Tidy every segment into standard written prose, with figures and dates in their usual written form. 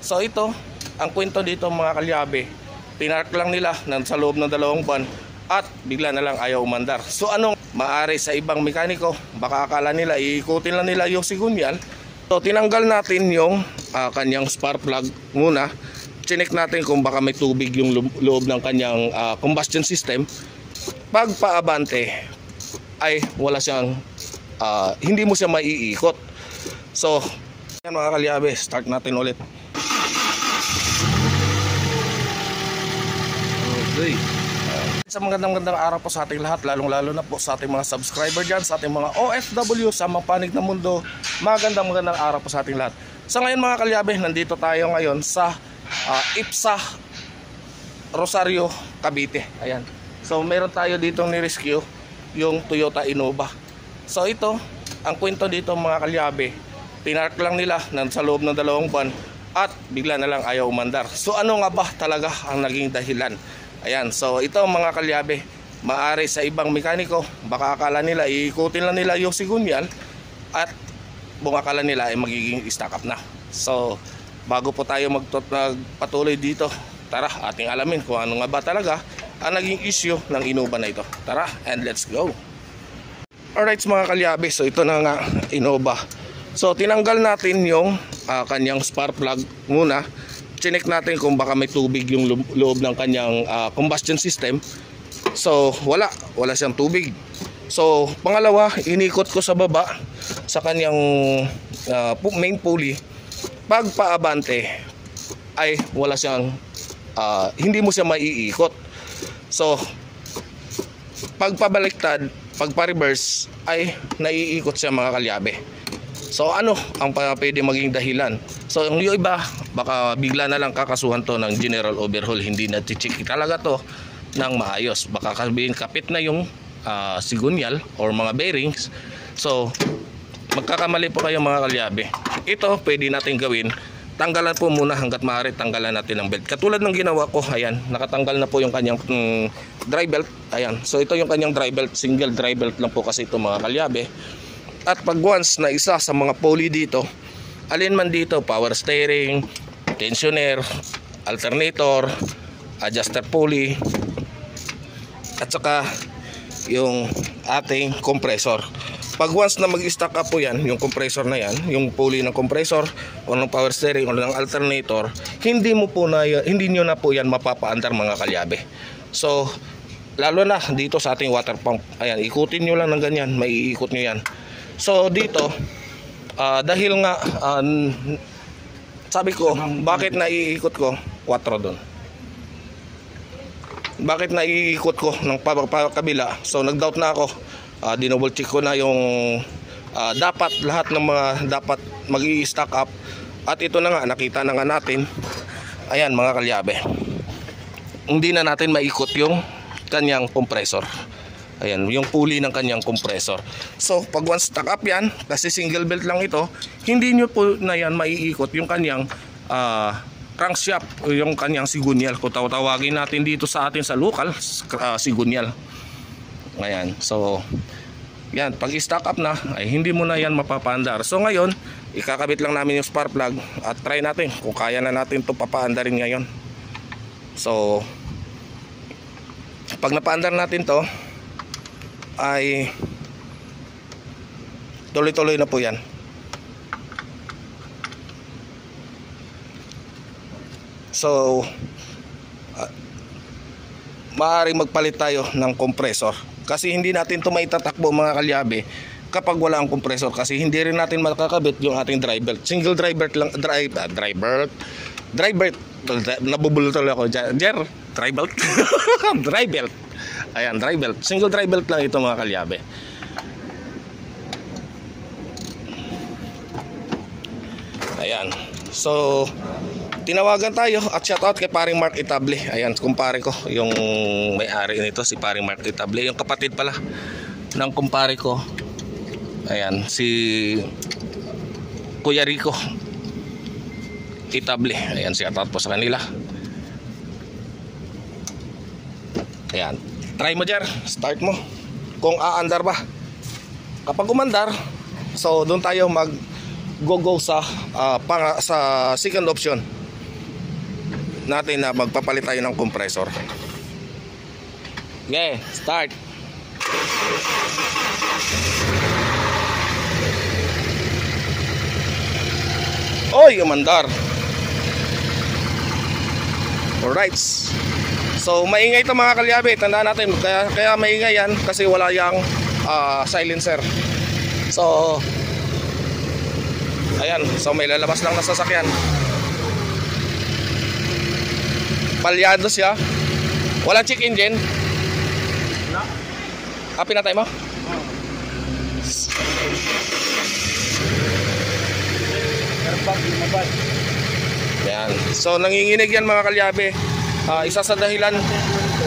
So ito, ang kwento dito mga kalyabe, pinark lang nila sa loob ng 2 buwan at bigla na lang ayaw umandar. So anong maaari sa ibang mekaniko, baka akala nila iikutin lang nila yung sigunyal. So tinanggal natin yung kanyang spark plug muna. Chinek natin kung baka may tubig yung loob ng kanyang combustion system. Pag paabante ay wala siyang hindi mo siya maiikot. So yan mga kalyabe, start natin ulit. Okay. Sa magandang araw po sa ating lahat, lalong-lalo na po sa ating mga subscriber dyan, sa ating mga OFW sa mga panig ng mundo. Magandang araw po sa ating lahat. So ngayon mga kalyabe, nandito tayo ngayon sa IPSA Rosario, Cavite. Ayan. So meron tayo ditong ni-rescue yung Toyota Innova. So ito, ang kwento dito mga kalyabe, pinark lang nila sa loob ng 2 buwan at bigla na lang ayaw umandar. So ano nga ba talaga ang naging dahilan? Ayan, so ito mga kalyabe, maaari sa ibang mekaniko, baka akala nila iikutin lang nila yung sigunyal at buong akala nila ay magiging stock up na. So bago po tayo magpatuloy dito, tara ating alamin kung ano nga ba talaga ang naging issue ng Innova na ito. Tara and let's go. Alright mga kalyabe, so ito na nga Innova. So tinanggal natin yung kanyang spark plug muna. Chinek natin kung baka may tubig yung loob ng kanyang combustion system. So wala siyang tubig. So pangalawa, inikot ko sa baba sa kanyang main pulley. Pag paabante ay wala siyang hindi mo siya maiikot. So pag pabaliktad, pag pa-reverse ay naiikot siya mga kalyabe. So ano ang pwede maging dahilan? So yung iba, baka bigla na lang kakasuhan to ng general overhaul, hindi na check talaga to ng maayos. Baka sabihin kapit na yung sigunyal or mga bearings. So magkakamali po kayo mga kalyabe. Ito pwede natin gawin, tanggalan po muna hanggat maaari, tanggalan natin ng belt. Katulad ng ginawa ko, ayan, nakatanggal na po yung kanyang dry belt. Ayan, so ito yung kanyang dry belt, single dry belt lang po kasi ito mga kalyabe. At pag once na isa sa mga pulley dito, alin man dito, power steering, tensioner, alternator, adjuster pulley, at saka yung ating compressor. Pag once na mag-stack up po yan, yung compressor na yan, yung pulley ng compressor o ng power steering o ng alternator, hindi nyo na po yan mapapaandar mga kalyabe. So lalo na dito sa ating water pump, ayan, ikutin nyo lang ng ganyan, maiikot nyo yan. So dito, dahil nga sabi ko, bakit naiikot ko 4 doon? Bakit naiikot ko ng kabila? So nag-doubt na ako. Dinouble check ko na yung dapat lahat ng mga dapat mag-i-stack up. At ito na nga, nakita na nga natin. Ayan mga kalyabe, hindi na natin maikot yung kanyang compressor. Ayan, yung pulley ng kanyang compressor. So pag once stack up yan, kasi single belt lang ito, hindi nyo po na yan maiikot yung kanyang crankshaft o yung kanyang sigunyal. Kung tawagin natin dito sa atin sa local, sigunyal. Ayan, so yan, pag i-stack up na ay hindi mo na yan mapapaandar. So ngayon, ikakabit lang namin yung spark plug at try natin kung kaya na natin ito papaandarin ngayon. So pag napaandar natin to ay tuloy-tuloy na po yan. So maaaring magpalit tayo ng compressor kasi hindi natin ito maitatakbo mga kalyabe kapag wala ang compressor, kasi hindi rin natin makakabit yung ating dry belt. Single dry belt lang, dry belt nabubulol ako dyan, dry belt dry belt. Ayan, dry belt, single dry belt lang ito mga kalyabe. Ayan, so tinawagan tayo at shoutout kay paring Mark Itable. Ayan, kumpare ko, yung may-ari nito si paring Mark Itable, yung kapatid pala ng kumpare ko. Ayan, si Kuya Rico Itable. Ayan, shoutout po sa kanila. Ayan, try mo dyan, start mo kung aandar ba. Kapag umandar, so doon tayo mag go sa second option. natin na magpapalit tayo ng compressor. Okay, start. Oy, umandar. Alright. So maingay ito mga kalyabe. Tandaan natin, kaya maingay yan kasi wala yang silencer. So ayan, so may lalabas lang na sasakyan. Palyado siya. Walang check engine. Pinatay mo? Ayan. So nanginginig yan mga kalyabe. Isa sa dahilan,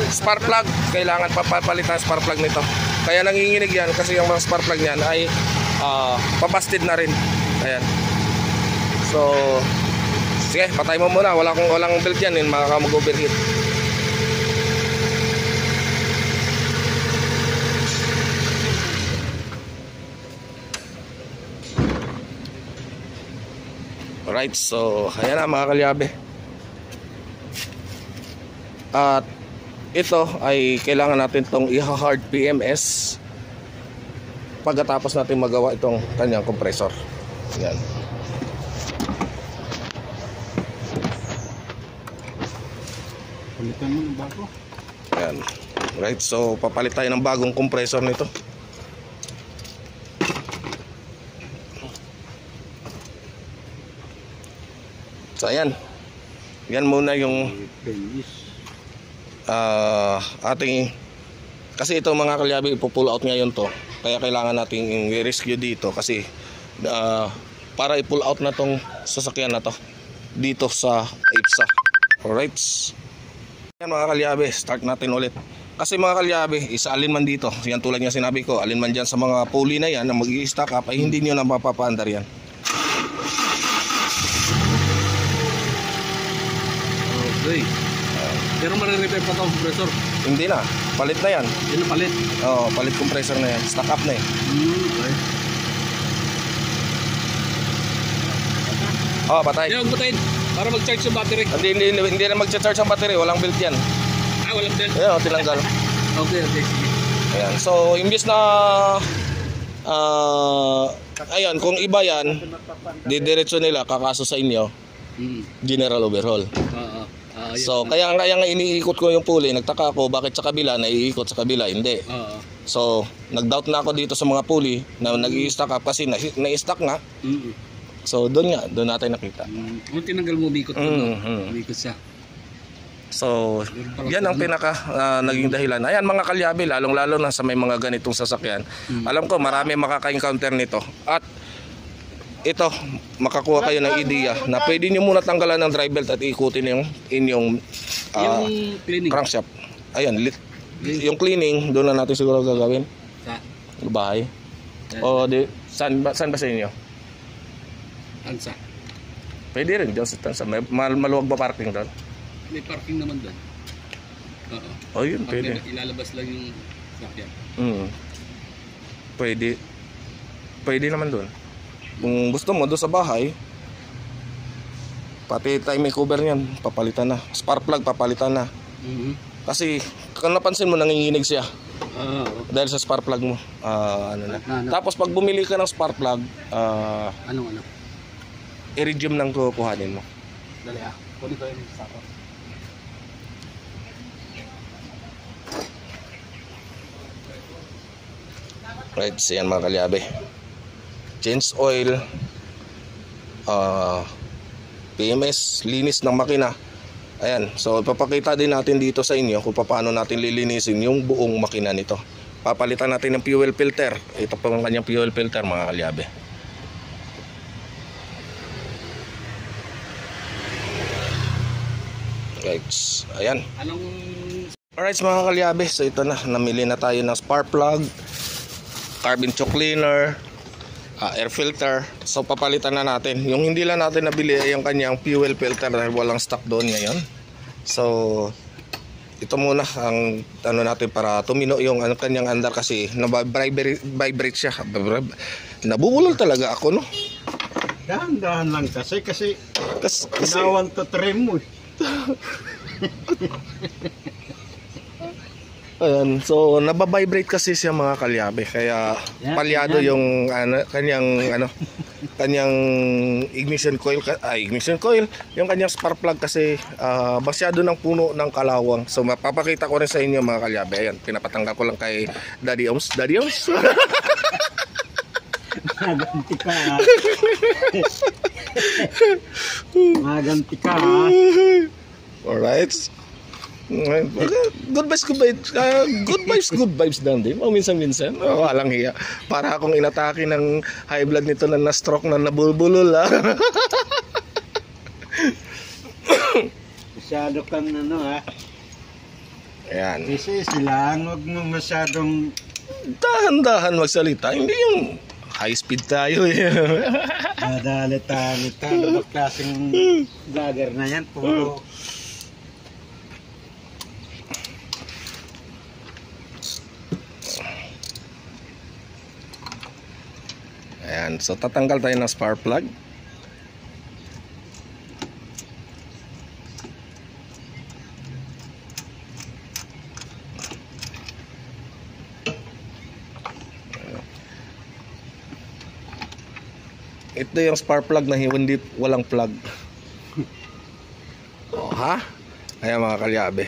spark plug. Kailangan papalitan ang spark plug nito. Kaya nanginginig yan kasi yung mga spark plug niyan ay papasted na rin. Ayan. So sige, patay mo muna. Walang belt yan, mag-overheat. Alright, so ayan na mga kalyabe. At ito ay kailangan natin itong i-hard PMS pagkatapos natin magawa itong kanyang compressor. Ayan. Palitan mo ng bago. Ayan. Right, so papalit tayo ng bagong compressor nito. So ayan. Yan muna yung ating, kasi ito mga kalyabe, ipo-pull out ngayon to. Kaya kailangan nating i-rescue dito kasi para i-pull out na tong sasakyan na to dito sa IPSA. Alright. Yan mga kalyabe, start natin ulit. Kasi mga kalyabe, isa alin man dito, yan tulad nga sinabi ko, alin man dyan sa mga pulley na yan na mag-i-stack up ay hindi nyo na mapapaandar yan. Okay. Pero marirepair pa itong compressor? Hindi na, palit na yan. Yan na palit? Oo, palit compressor na yan, stack up na eh. Okay. Patay. Yung butayin, para mag-charge yung battery. Hindi na mag-charge ang battery, walang built yan. Walang belt. Ayan, tinanggal. Okay. Ayan, so imbis na ayan, kung iba yan, didiretso nila kakaso sa inyo, general overhaul. So kaya nga iniikot ko yung pulley, nagtaka ako bakit sa kabila naiikot sa kabila, hindi. So nag-doubt na ako dito sa mga pulley na nag-i-stack up kasi na-stack nga. So doon natin nakita. Kung tinanggal mo, umikot doon, umikot siya. So yan ang pinaka naging dahilan. Ayan mga kalyabe, lalong-lalo na sa may mga ganitong sasakyan. Alam ko marami makaka-encounter nito. At ito, makakuha kayo ng idea na pwede nyo muna tanggalan ng drive belt at ikutin yung inyong crankshaft. Ayan, yung cleaning, doon na natin siguro gagawin. Sa bahay. O saan ba sa inyo? Tansa. Pwede rin dyan sa Tansa. Maluwag ba parking doon? May parking naman doon. Oh, yun, pwede. Ilalabas lang yung sakyan. Pwede naman doon. Kung gusto mo doon sa bahay, pati timing cover niyan papalitan na, spark plug papalitan na. Kasi kung napansin mo nanginginig siya dahil sa spark plug mo. Tapos pag bumili ka ng spark plug, ano? iridium nang kukuhanin mo. Dali kunin ko yung sako. Right, siyan mga kalyabe. Change oil, PMS, linis ng makina. Ayan, so papakita din natin dito sa inyo kung paano natin lilinisin yung buong makina nito. Papalitan natin ng fuel filter. Ito po ang kanyang fuel filter mga kalyabe. Guys, ayan. Alright mga kalyabe, so ito na, namili na tayo ng spark plug, carbon choke cleaner, air filter. So papalitan na natin. Yung hindi lang natin nabili ay yung kanyang fuel filter dahil walang stock doon ngayon. So ito muna ang ano natin para tumino yung kanyang andar kasi vibrate siya. Nabubulol talaga ako, no? Dahan-dahan lang kasi ginawan to trim mo. Ayan, so nababibrate kasi siya mga kalyabe, kaya palyado yung kanyang ignition coil, yung kanyang spark plug kasi masyado ng puno ng kalawang. So mapapakita ko rin sa inyo mga kalyabe. Ayan, pinapatanggal ko lang kay Daddy Oms. Maganti ka. Maganti ka. Alright. Good vibes lang din. Minsan-minsan. Walang hiya. Para akong inatake ng high blood nito na na-stroke na nabulbulol. Masyado kang Ayan. Easy lang. Huwag mo masyadong Dahan-dahan magsalita. Hindi yung high speed tayo eh. madalit-dalit. Ano ba klaseng vlogger na yan? Puro Ayan, so tatanggal tayo ng spark plug. Ito yung spark plug na hindi walang plug. Oh, ha? Ayan mga kalyabe.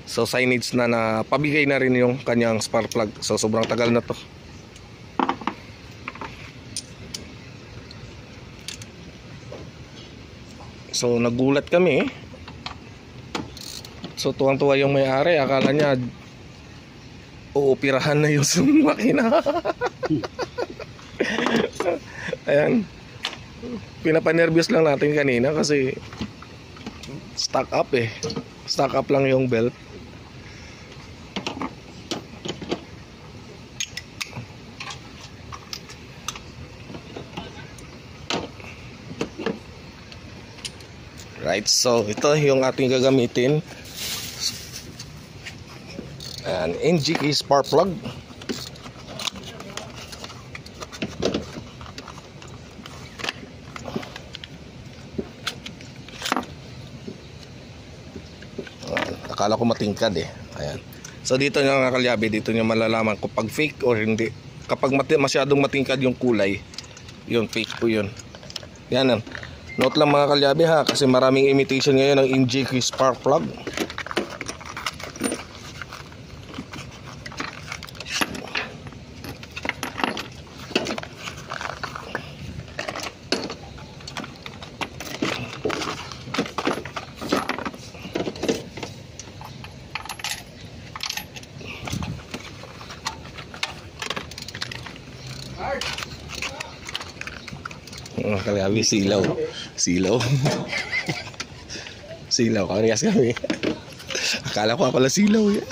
So signage na pabigay na rin yung kanyang spark plug. So sobrang tagal na to. So nagulat kami eh. So tuwang-tuwa yung may-ari, akala niya uupirahan na yung makina. Ayan. Pinapanervyos lang natin kanina kasi stock up eh. Stock up lang yung belt. Right, so ito yung ating gagamitin. Ayan, NGK spark plug. Akala ko matingkad eh. Ayan. So dito nyo nga kalyabe, dito nyo malalaman kung pag fake or hindi. Kapag masyadong matingkad yung kulay, yun fake po yun. Yan. Note lang mga kalyabe ha, kasi maraming imitation ngayon ng NGK spark plug. Mga kalyabe, silaw. Silaw, kariyas kami. Akala ko pala silaw eh.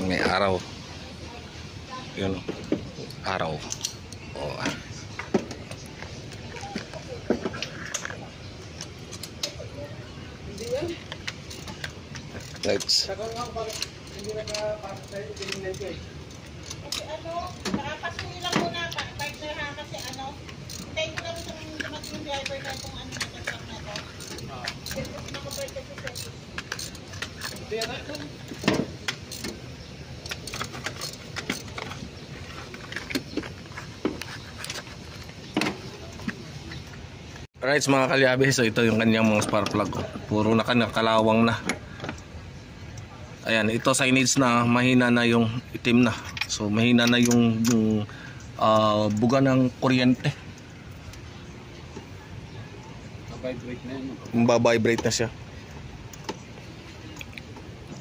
May araw. Yun, araw. Oh. Lights. Kasi nakapasunin lang muna, partner ha, kasi hintayin ko lang isang dumating yung driver na itong nagsasak na to. Kasi nakapart kasi service. Alright mga kalyabe, so ito yung kanyang mga spark plug. Puro na kalawang na. Ayan, ito signage na mahina na yung itim na. So mahina na yung buga ng kuryente. Mababibrate na siya.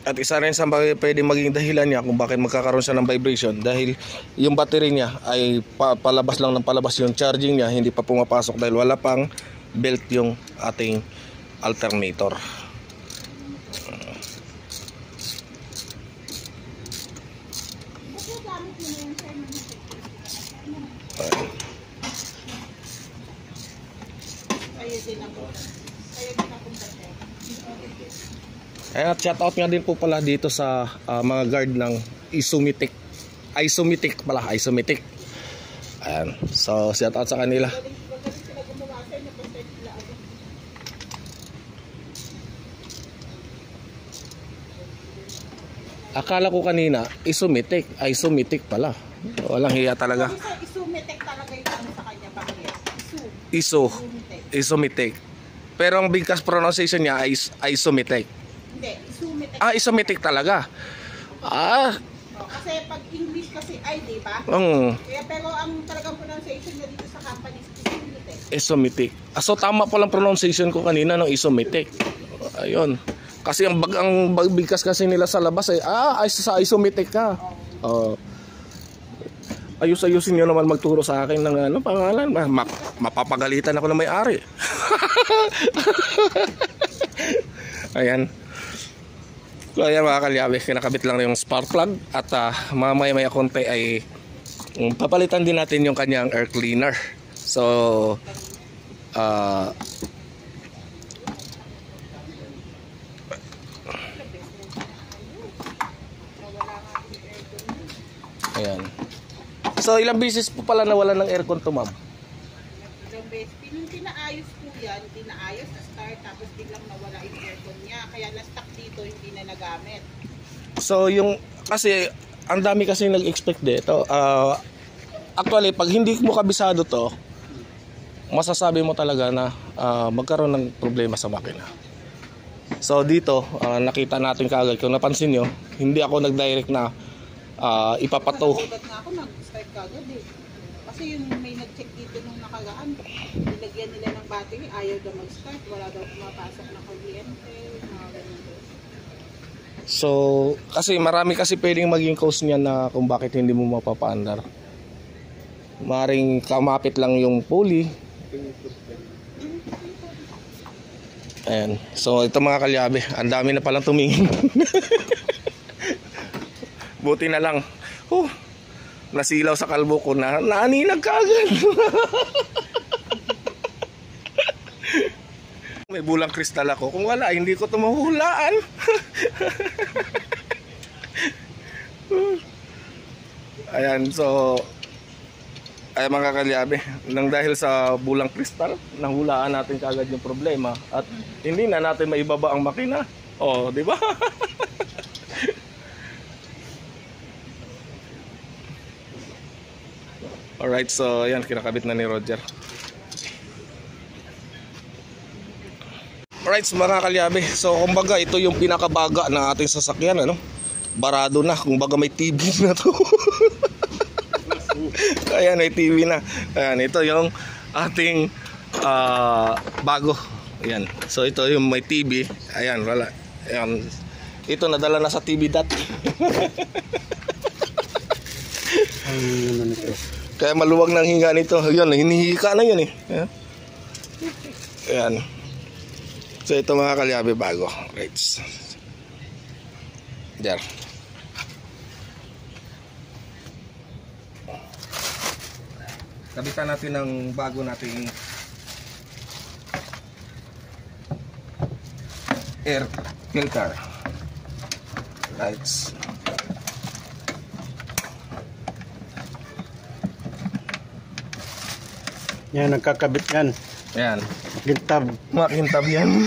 At isa rin sa pwede maging dahilan niya kung bakit magkakaroon siya ng vibration, dahil yung battery niya ay palabas lang ng palabas, yung charging niya hindi pa pumapasok dahil wala pang belt yung ating alternator. Ayan, at shoutout nga din po pala dito sa mga guard ng Isomitic. Isomitic. Ayan. So, shoutout sa kanila. Magaling sila gumawa sa inyo. Basta sila ano. Akala ko kanina, Isomitic pala. Walang hiya talaga. Isumitek talaga yung ano sa kanya. Bakit? Isomitic. Pero ang bigkas pronunciation niya ay Isomitic. Hindi, isumitek. Isomitic talaga. Kasi pag English kasi ay, di ba? Kaya pero ang talagang pronunciation niya dito sa company is isumitek. Isomitic. So tama palang pronunciation ko kanina ng Isomitic. Ayun. Kasi ang bigkas kasi nila sa labas ay sa Isomitic ka. Ayusin niyo naman magturo sa akin ng pangalan. Mapapagalitan ako ng may-ari. Ayan. So ayan mga kalyabe, kinakabit lang yung spark plug. At mamaya konti ay papalitan din natin yung kanyang air cleaner. So ayan. So ilang beses po pala nawala ng aircon to, ma'am? Ilang beses. Pinaayos po yan, pinaayos na start, tapos biglang nawala yung aircon niya. Kaya na-stuck dito, hindi na nagamit. So yung, kasi ang dami kasi nag-expect dito. Actually, pag hindi mo kabisado to, masasabi mo talaga na magkaroon ng problema sa makina. So dito, nakita natin kaagad, kung napansin nyo, hindi ako nag-direct na ipapato. Nagulat nga ako, nag-start kagad eh. Kasi yun may nag-check dito nung nakaraan. Nilagyan nila ng battery, ayaw daw mag-start. Wala daw pumapasok na kuryente. So, kasi marami kasi pwedeng maging cause niya na kung bakit hindi mo mapapaandar. Maring kamapit lang yung pulley. Ayan. So, ito mga kalyabe, ang dami na palang tumingin. Buti na lang. Nasilaw sa kalbo ko na naaninag ka agad. May bulang kristal ako. Kung wala, hindi ko ito mahuhulaan. Ayan, so ay mga kalyabe, nang dahil sa bulang kristal, nahulaan natin kaagad yung problema at hindi na natin maibaba ang makina. Di ba? Alright, so ayan, kinakabit na ni Roger. Alright, so mga kalyabe, so kumbaga ito yung pinakabaga ng ating sasakyan, barado na, kumbaga may TV na to. Ayan, may TV na. Ayan, ito yung ating bago. Ayan, so ito yung may TV. Ayan, wala. Ayan, ito nadala na sa TV dot. Kaya maluwag ng hinga nito. Ayan, hinihika na yun eh. Ayan. So ito mga kalyabe, bago. Right. There. Kabitan natin ng bago nating air filter. Right. Yan, nagkakabit yan. Ayan. Kintab. Makintab yan.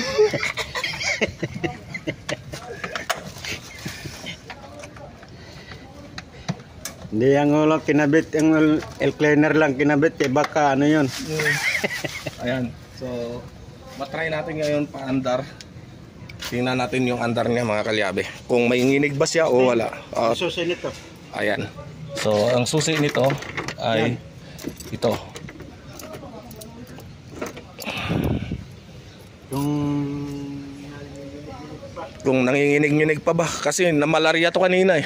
Hindi yung ulo kinabit, yung air cleaner lang kinabit, baka ano yun. Ayan. So, matry natin ngayon paandar. Tingnan natin yung andar niya mga kalyabe. Kung may nginig ba siya o wala. Susi nito. Ayan. So, ang susi nito ay ito. Kung nanginginig-nginig pa ba? Kasi na-malaria to kanina eh.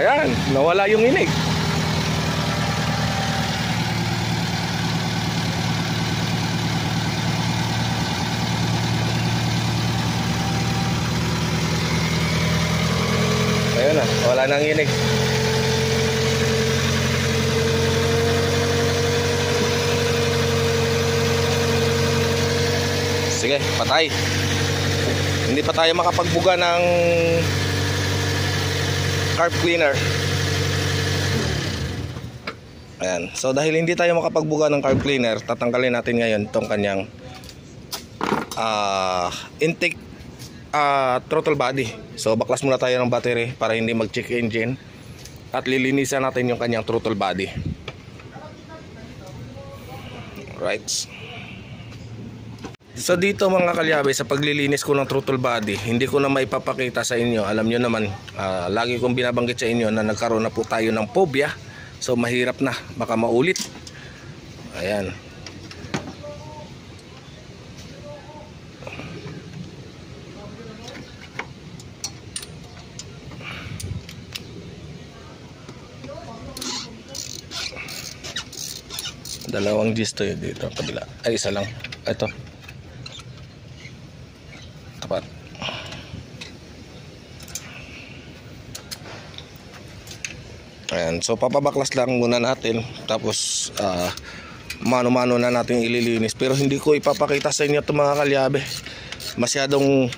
Ayan, nawala yung inig. wala nang inig. Sige, patay. Hindi pa tayo makapagbuga ng carb cleaner. Ayan. So dahil hindi tayo makapagbuga ng carb cleaner, tatanggalin natin ngayon itong kanyang intake throttle body. So baklas muna tayo ng battery para hindi mag-check engine. At lilinisan natin yung kanyang throttle body. Right. So dito mga kalyabe, sa paglilinis ko ng throttle body, hindi ko na maipapakita sa inyo. Alam nyo naman, lagi kong binabanggit sa inyo na nagkaroon na po tayo ng phobia. So mahirap na, baka maulit. Ayan. Dalawang G's to dito, kabila. Ay, isa lang. Ito. Tapat. Ayan, so papabaklas lang muna natin. Tapos mano-mano na natin ililinis. Pero hindi ko ipapakita sa inyo itong mga kalyabe. Masyadong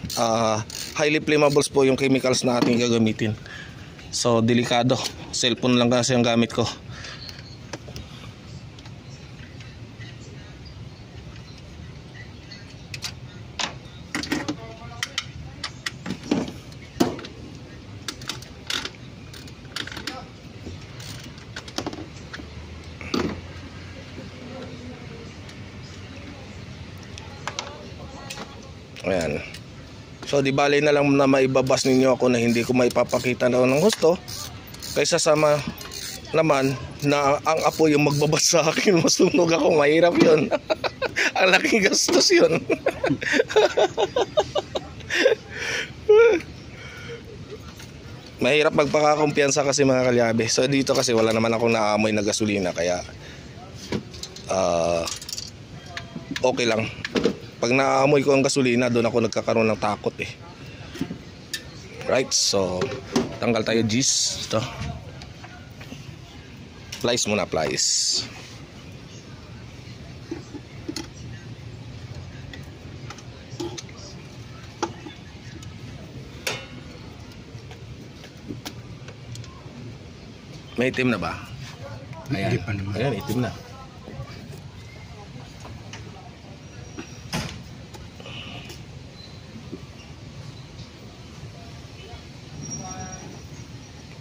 highly flammables po yung chemicals na ating gagamitin. So delikado. Cellphone lang kasi ang gamit ko. Ayan. So di bali na lang na maibabas ninyo ako na hindi ko maipapakita na ng gusto, kaysa sama naman na ang apo yung magbabas sa akin, masunog ako. Mahirap yun. Ang laking gastos yun. Mahirap magpakakumpiyansa kasi mga kalyabe. So dito kasi wala naman akong naamoy na gasolina, kaya okay lang. Pag naamoy ko ang gasolina, doon ako nagkakaroon ng takot eh. Right, so tanggal tayo G's. Ito. Plies muna, plies. May itim na ba? Ayan, Hindi pa naman. ayan, itim na.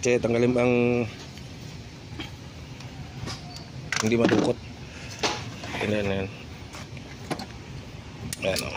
Kasi tanggalin ang hindi madukot. Ayan. Ayan o.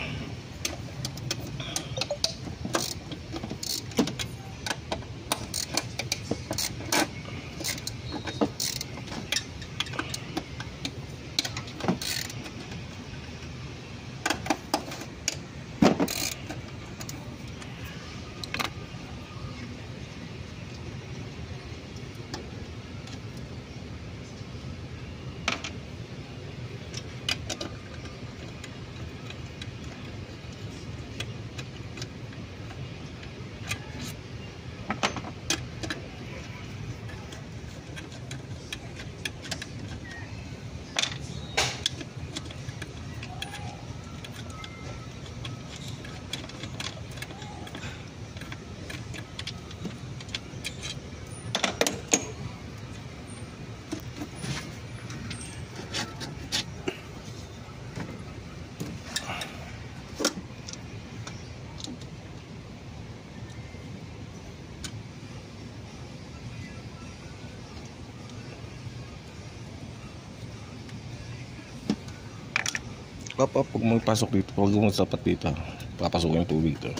Papa, pag magpasok dito, pag magsapat dito, papasok yung tubig to.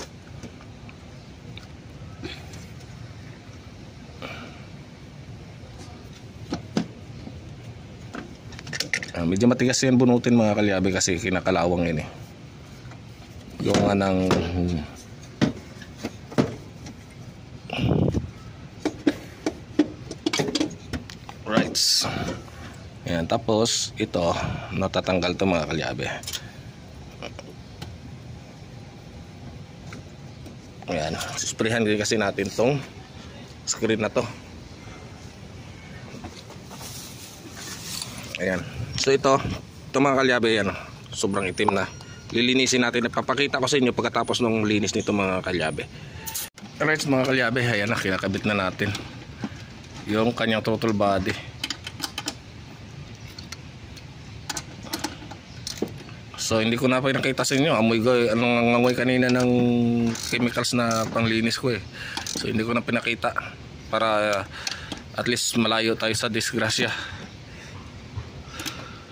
Medyo matigas yan bunutin mga kalyabe kasi kinakalawang yun eh. Yung nga ng right. Ayan, tapos ito natatanggal to mga kalyabe. Ayan, susprehan kasi natin tong screen na to. Ayan. So ito mga kalyabe, yan, sobrang itim na. Lilinisin natin. Napapakita ko sa inyo pagkatapos ng linis nito mga kalyabe. Alright mga kalyabe, ayan na, kinakabit na natin yung kanyang throttle body. So hindi ko na pinakita sa inyo anong amoy kanina ng chemicals na panglinis ko eh. So hindi ko na pinakita para at least malayo tayo sa disgrasya.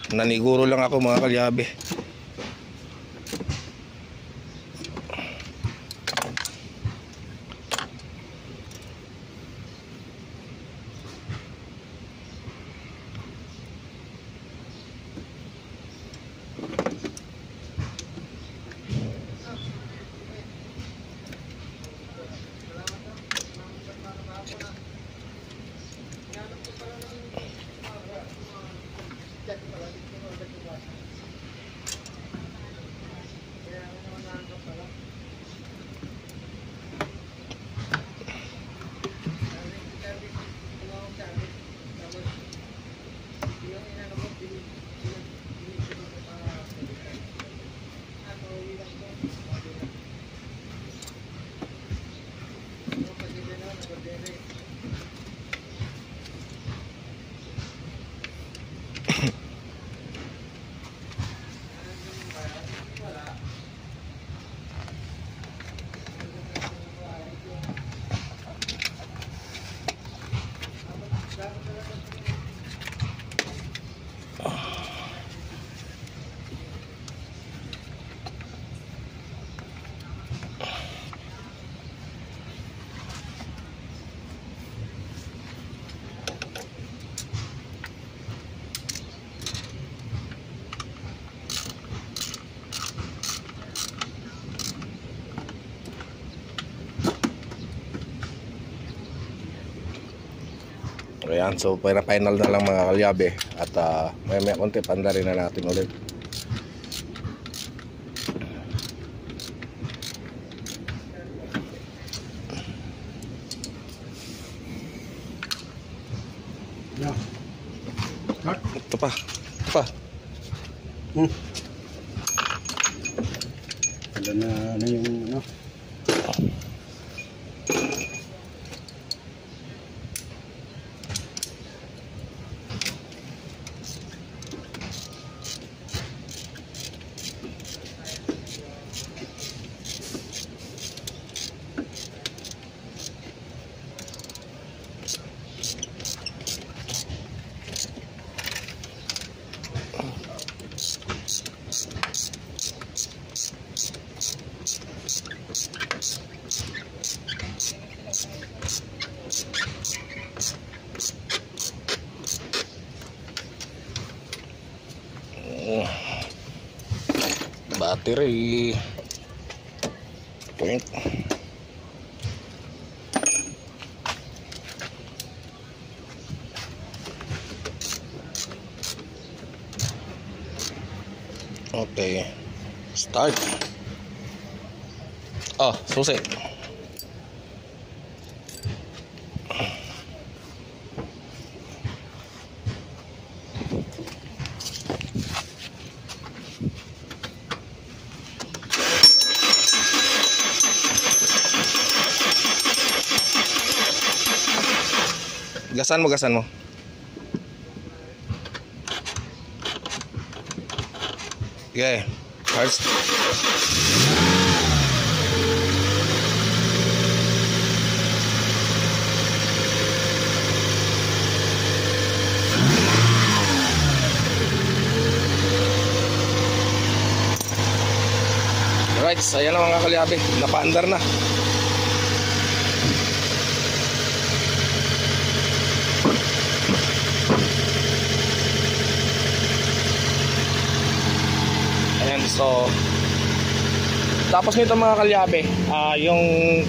Naniguro lang ako mga kalyabe. Ayan, so final na lang mga kalyabe. At may konti panda rin na natin ulit. No. Start. Ito pa. Wala na ano yung ano. Battery point. Okay, start. Susi. Gasan mo. Okay, first. Alright, so ayan na mga kalyabe, napaandar na. Ayan, so tapos nito mga kalyabe, yung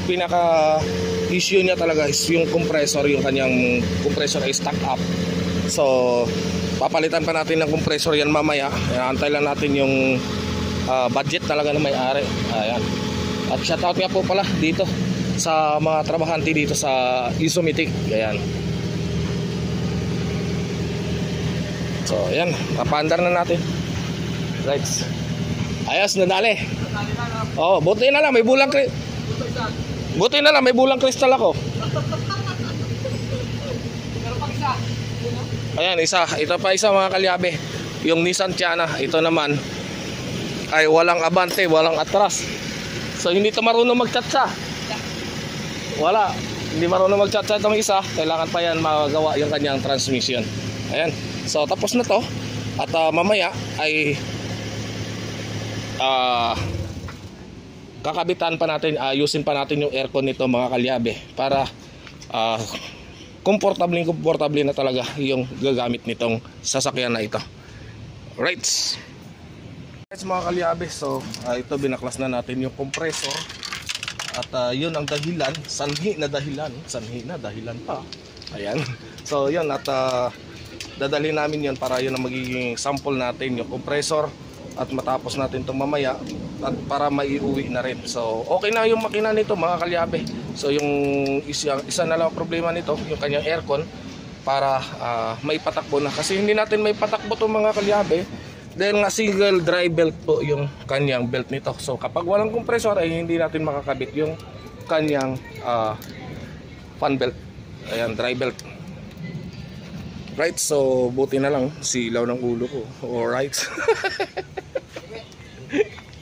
pinaka issue niya talaga is yung compressor, yung kanyang compressor ay stuck up. So papalitan pa natin ng compressor yan mamaya. Antay lang natin yung budget talaga ng may-ari. Ayan. At shoutout nga po pala dito sa mga trabahante dito sa Isomitic. Ayan. So ayan, papaandar na natin. Right. Ayos, nadali. Oh, buti na lang may bulang kristal ako. Ayan, isa. Ito pa isa mga kalyabe. Yung Nissan Tiana, ito naman ay walang abante, walang atras. So hindi ito marunong magtsatsa. Wala. Hindi marunong magtsatsa itong isa. Kailangan pa yan magawa yung kanyang transmission. Ayan. So tapos na to. At mamaya ay kakabitan pa natin, ayusin pa natin yung aircon nito mga kalyabe para komportable na talaga yung gagamit nitong sasakyan na ito. Right. Mga kalyabe, so ito binaklas na natin yung compressor at yun ang dahilan, sanhi na dahilan pa. Ayan. So yun at dadalhin namin yun para yun ang magiging sample natin yung compressor at matapos natin itong mamaya at para maiuwi na rin. So okay na yung makina nito mga kalyabe. So yung isa na lang problema nito, yung kanyang aircon para maipatakbo na. Kasi hindi natin may patakbo itong mga kalyabe dahil nga single dry belt po yung kanyang belt nito. So kapag walang compressor ay hindi natin makakabit yung kanyang fan belt. Ayan, dry belt. Right, so buti na lang silaw ng ulo ko. Alright.